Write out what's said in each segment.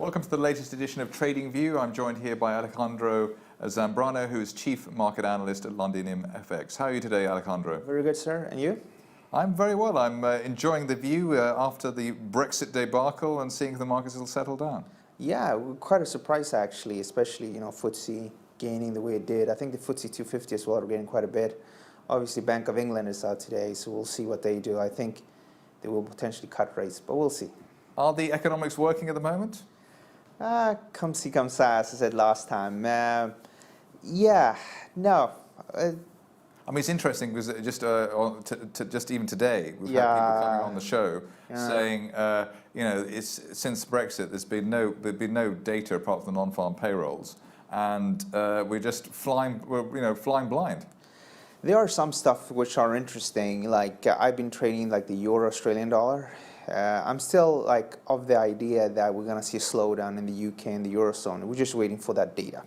Welcome to the latest edition of TradingView. I'm joined here by Alejandro Zambrano, who is Chief Market Analyst at Londinium FX. How are you today, Alejandro? Very good, sir. And you? I'm very well. I'm enjoying the view after the Brexit debacle and seeing if the markets will settle down. Yeah, quite a surprise actually, especially FTSE gaining the way it did. I think the FTSE 250 as well are gaining quite a bit. Obviously, Bank of England is out today, so we'll see what they do. I think they will potentially cut rates, but we'll see. Are the economics working at the moment? Come see, come sa, as I said last time. Yeah, no. I mean, it's interesting because just even today, we've had people coming on the show saying, since Brexit, there's been no data apart from the non-farm payrolls, and we're just flying blind. There are some stuff which are interesting. Like I've been trading like the Euro Australian dollar. I'm still of the idea that we're going to see a slowdown in the UK and the Eurozone. We're just waiting for that data.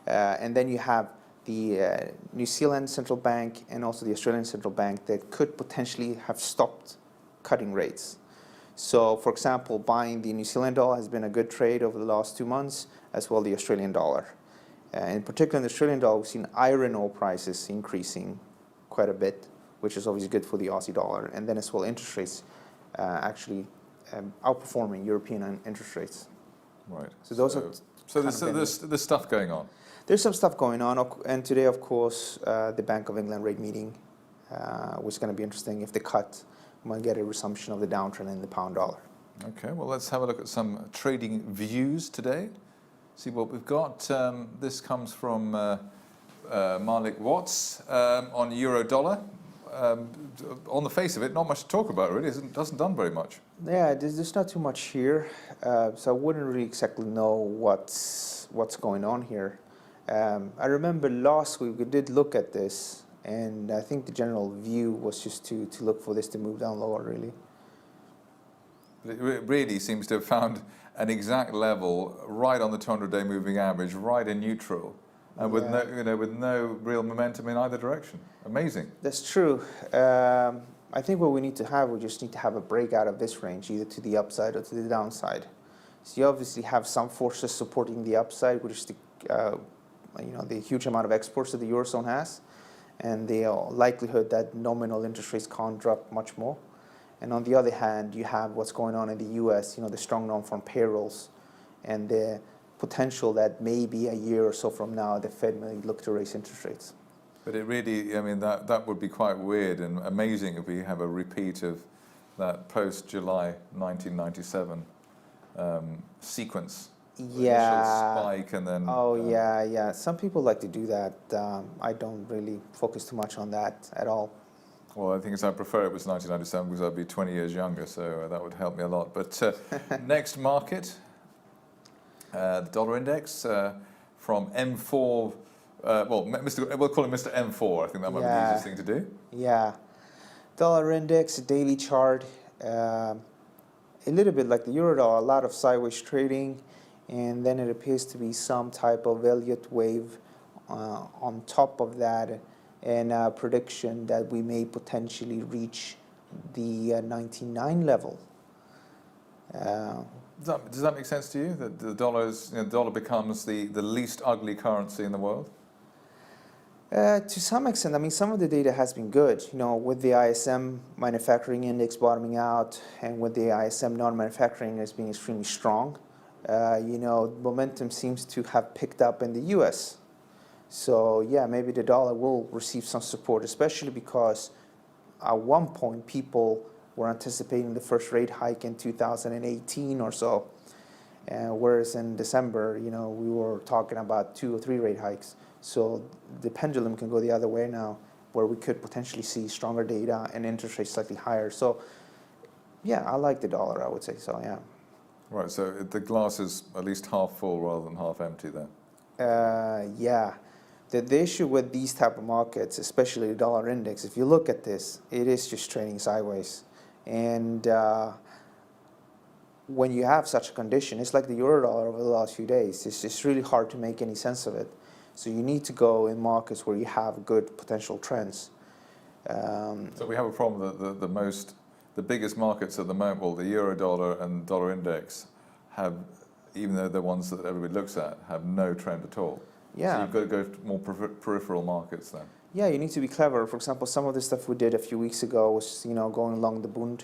And then you have the New Zealand Central Bank and also the Australian Central Bank that could potentially have stopped cutting rates. So, for example, buying the New Zealand dollar has been a good trade over the last 2 months, as well the Australian dollar. In particular, in the Australian dollar, we've seen iron ore prices increasing quite a bit, which is obviously good for the Aussie dollar. And then as well, interest rates actually outperforming European interest rates. Right. So those are. So there's stuff going on. There's some stuff going on, and today, of course, the Bank of England rate meeting, which is going to be interesting. If they cut, we might get a resumption of the downtrend in the pound dollar. Okay, well, let's have a look at some trading views today. See what we've got. This comes from Malik Watts on euro dollar. On the face of it, not much to talk about, really. It hasn't done very much. Yeah, there's not too much here, so I wouldn't really exactly know what's going on here. I remember last week we did look at this, and I think the general view was just to look for this to move down lower, really. It really seems to have found an exact level right on the 200-day moving average, right in neutral, and with no real momentum in either direction. Amazing. That's true. I think what we just need to have a breakout of this range, either to the upside or to the downside. So you obviously have some forces supporting the upside, which is the huge amount of exports that the Eurozone has, and the likelihood that nominal interest rates can't drop much more. And on the other hand, you have what's going on in the U.S., the strong non-farm payrolls, and the potential that maybe a year or so from now, the Fed may look to raise interest rates. But it really, I mean, that would be quite weird and amazing if we have a repeat of that post-July 1997 sequence. Yeah. Initial spike and then. Oh, yeah. Some people like to do that. I don't really focus too much on that at all. Well, I think I prefer it was 1997 because I'd be 20 years younger, so that would help me a lot. But next market, the dollar index from M4. We'll call him Mr. M4. I think that might be the easiest thing to do. Yeah. Dollar index, daily chart, a little bit like the euro dollar, a lot of sideways trading, and then it appears to be some type of Elliott wave on top of that, and a prediction that we may potentially reach the 99 level. Does that make sense to you? That the dollar becomes the least ugly currency in the world? To some extent, I mean, some of the data has been good. With the ISM manufacturing index bottoming out, and with the ISM non-manufacturing as being extremely strong, momentum seems to have picked up in the U.S. So yeah, maybe the dollar will receive some support, especially because at one point people were anticipating the first rate hike in 2018 or so, whereas in December, we were talking about 2 or 3 rate hikes. So the pendulum can go the other way now, where we could potentially see stronger data and interest rates slightly higher. So yeah, I like the dollar, I would say so, yeah. Right, so the glass is at least half full rather than half empty then? Yeah. The issue with these type of markets, especially the dollar index, if you look at this, it is just trading sideways. And when you have such a condition, it's like the euro dollar over the last few days. It's just really hard to make any sense of it. So you need to go in markets where you have good potential trends. So we have a problem that the biggest markets at the moment, well, the euro dollar and dollar index, have even though the ones that everybody looks at have no trend at all. Yeah. So you've got to go to more peripheral markets then. Yeah, you need to be clever. For example, some of the stuff we did a few weeks ago was, going along the Bund.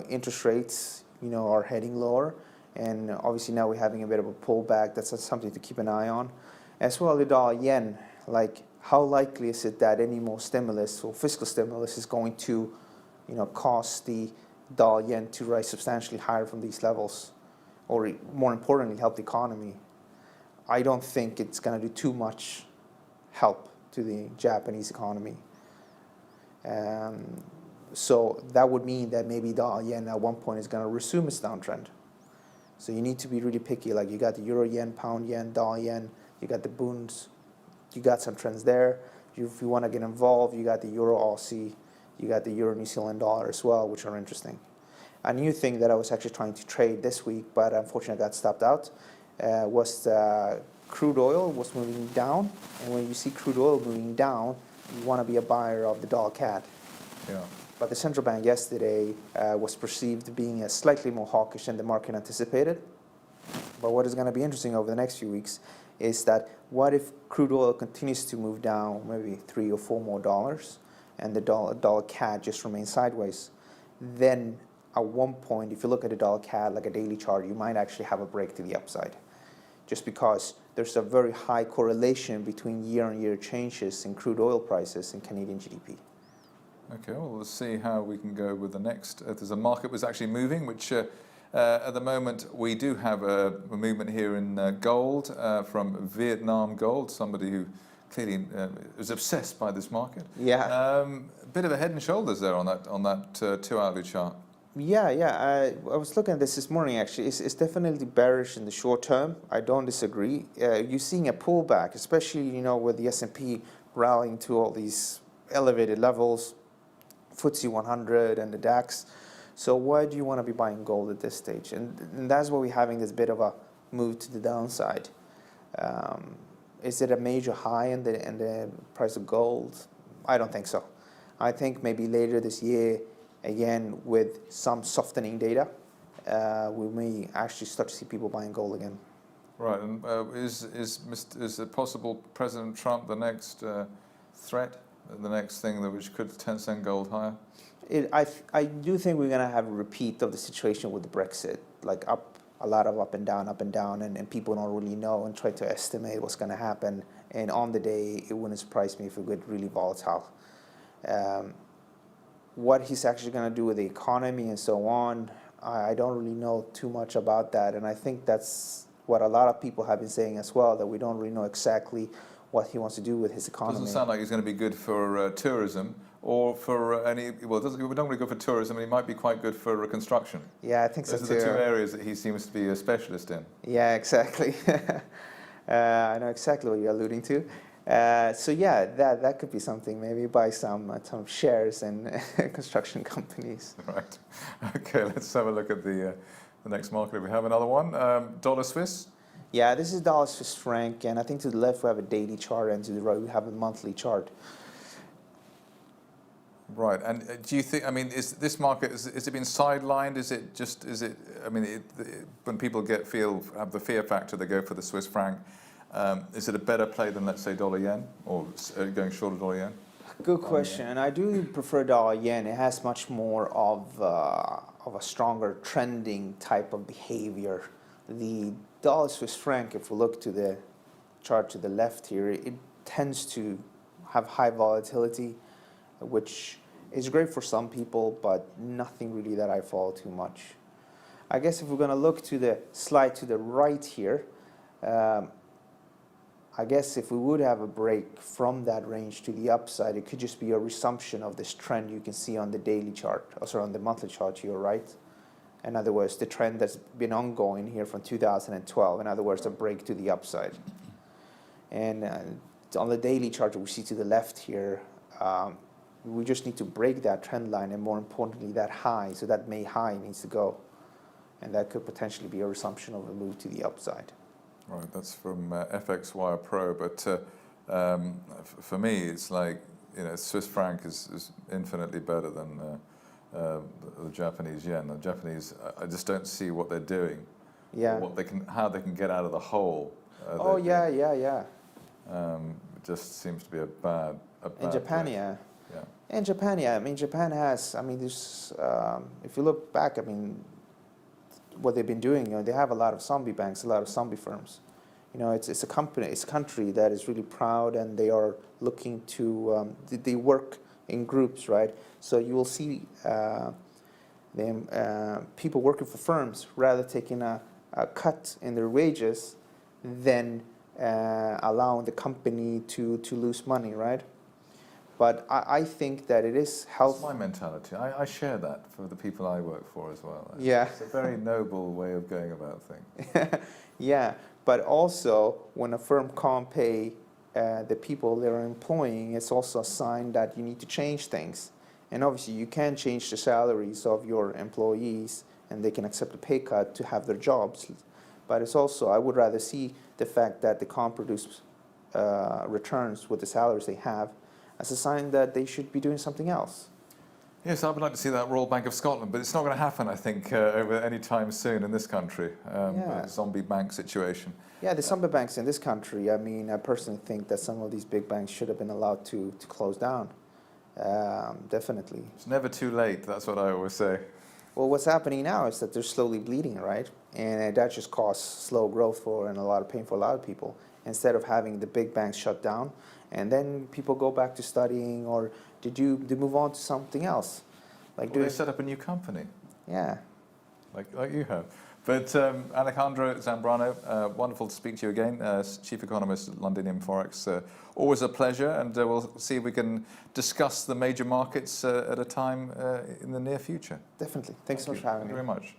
Interest rates, are heading lower, and obviously now we're having a bit of a pullback. That's something to keep an eye on. As well, the dollar yen. Like, how likely is it that any more stimulus or fiscal stimulus is going to, cause the dollar yen to rise substantially higher from these levels, or more importantly, help the economy? I don't think it's going to do too much help to the Japanese economy. So that would mean that maybe dollar yen at one point is going to resume its downtrend. So you need to be really picky. Like, you got the euro yen, pound yen, dollar yen, you got the bunds, you got some trends there. If you want to get involved, you got the euro Aussie, you got the euro New Zealand dollar as well, which are interesting. A new thing that I was actually trying to trade this week, but unfortunately I got stopped out, was crude oil was moving down. And when you see crude oil moving down, you want to be a buyer of the dollar CAD. Yeah. But the central bank yesterday was perceived being slightly more hawkish than the market anticipated. But what is going to be interesting over the next few weeks is that what if crude oil continues to move down maybe $3 or $4 more, and the dollar CAD just remains sideways? Then at one point, if you look at the dollar CAD like a daily chart, you might actually have a break to the upside, just because there's a very high correlation between year-on-year changes in crude oil prices and Canadian GDP. Okay, well, let's see how we can go with the next. There's a market was actually moving, which at the moment we do have a movement here in gold from Vietnam Gold, somebody who clearly is obsessed by this market. Yeah. A bit of a head and shoulders there on that 2-hourly chart. Yeah. I was looking at this morning, actually. It's definitely bearish in the short term. I don't disagree. You're seeing a pullback, especially, with the S&P rallying to all these elevated levels, FTSE 100 and the DAX. So why do you want to be buying gold at this stage? And that's why we're having this bit of a move to the downside. Is it a major high in the price of gold? I don't think so. I think maybe later this year, again, with some softening data, we may actually start to see people buying gold again. Right, and is it possible President Trump the next threat, the next thing which could send gold higher? I do think we're going to have a repeat of the situation with the Brexit, like a lot of up and down, and people don't really know and try to estimate what's going to happen. And on the day, it wouldn't surprise me if it got really volatile. What he's actually going to do with the economy and so on, I don't really know too much about that. And I think that's what a lot of people have been saying as well, that we don't really know exactly what he wants to do with his economy. Doesn't sound like he's going to be good for tourism or for any. Well, we don't really go for tourism, and he might be quite good for construction. Yeah, I think so too. Those are the two areas that he seems to be a specialist in. Yeah, exactly. I know exactly what you're alluding to. So yeah, that could be something. Maybe buy some shares in construction companies. Right. Okay, let's have a look at the next market. We have another one, dollar Swiss. Yeah, this is dollar Swiss franc, and I think to the left we have a daily chart, and to the right we have a monthly chart. Right, and do you think? I mean, is this market is it been sidelined? I mean, when people have the fear factor, they go for the Swiss franc. Is it a better play than, let's say, dollar yen, or going short of dollar yen? Good question. I do prefer dollar yen. It has much more of a stronger trending type of behavior. The dollar Swiss franc, if we look to the chart to the left here, it tends to have high volatility, which is great for some people, but nothing really that I follow too much. I guess if we're going to look to the slide to the right here, I guess if we would have a break from that range to the upside, it could just be a resumption of this trend you can see on the daily chart, also on the monthly chart to your right. In other words, the trend that's been ongoing here from 2012. In other words, a break to the upside. And on the daily chart we see to the left here, we just need to break that trend line, and more importantly, that high. So that May high needs to go. And that could potentially be a resumption of a move to the upside. Right, that's from FXwire Pro, but for me, it's like, Swiss franc is infinitely better than the Japanese yen. The Japanese, I just don't see what they're doing Yeah. How they can get out of the hole. Oh yeah. It just seems to be a bad. In Japan, place. yeah. Yeah. In Japan, yeah. I mean, Japan has. I mean, this. If you look back, I mean, what they've been doing, they have a lot of zombie banks, a lot of zombie firms. It's a company, it's a country that is really proud, and they are looking to. They work in groups, right? So you will see them people working for firms rather taking a cut in their wages than allowing the company to lose money, right? But I think that it is helpful. That's my mentality. I share that for the people I work for as well. Yeah. It's a very noble way of going about things. Yeah, but also when a firm can't pay the people they're employing, it's also a sign that you need to change things. And obviously you can change the salaries of your employees and they can accept a pay cut to have their jobs. But it's also, I would rather see the fact that they can't produce returns with the salaries they have as a sign that they should be doing something else. Yes, I would like to see that Royal Bank of Scotland, but it's not going to happen, I think, over any time soon in this country, the zombie bank situation. Yeah, the zombie banks in this country, I mean, I personally think that some of these big banks should have been allowed to close down, definitely. It's never too late, that's what I always say. Well, what's happening now is that they're slowly bleeding, right? And that just causes slow growth and a lot of pain for a lot of people. Instead of having the big banks shut down, and then people go back to studying, or they move on to something else, like they set up a new company. Yeah, like you have. But Alejandro Zambrano, wonderful to speak to you again, Chief Economist at Londinium Forex. Always a pleasure, and we'll see if we can discuss the major markets at a time in the near future. Definitely. Thanks so much for having me. Thank you very much.